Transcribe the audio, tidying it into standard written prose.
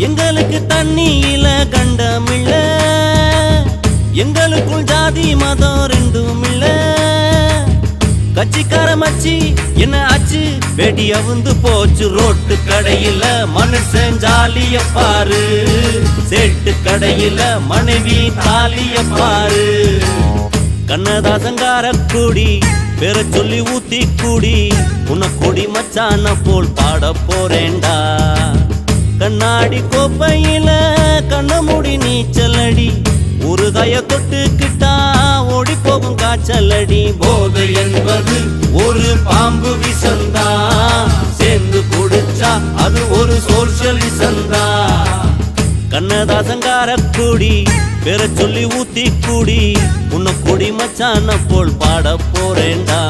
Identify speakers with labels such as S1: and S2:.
S1: எங்களுக்கு தண்ணியில கண்டமில்ல, எங்களுக்குள் ஜாதி மதம் ரெண்டும் இல்ல. கட்சிக்கார மச்சி என்ன ஆச்சு, வெடி அவுந்து போச்சு ரோட்டு கடையில. மனுஷன் ஜாலிய பாரு, சேட்டு கடையில மனைவி தாலிய பாரு. கண்ணதாசங்கார கூடி பேர சொல்லி ஊத்தி கூடி, உனக்கொடி மச்சான போல் பாட போறேண்டா. கண்ணாடி கோப்பையில கண்ண மூடி நீச்சலடி, ஒரு கைய தொட்டுக்கிட்டா ஓடி போகும் காய்ச்சலடி. போதை என்பது ஒரு பாம்பு விசந்தா, சேர்ந்து குடிச்சா அது ஒரு சோஷலிசந்தா. கண்ணதாசங்கார கூடி பேர சொல்லி ஊத்தி கூடி, உன்னை கொடி மச்சான போல் பாட போறேண்டா.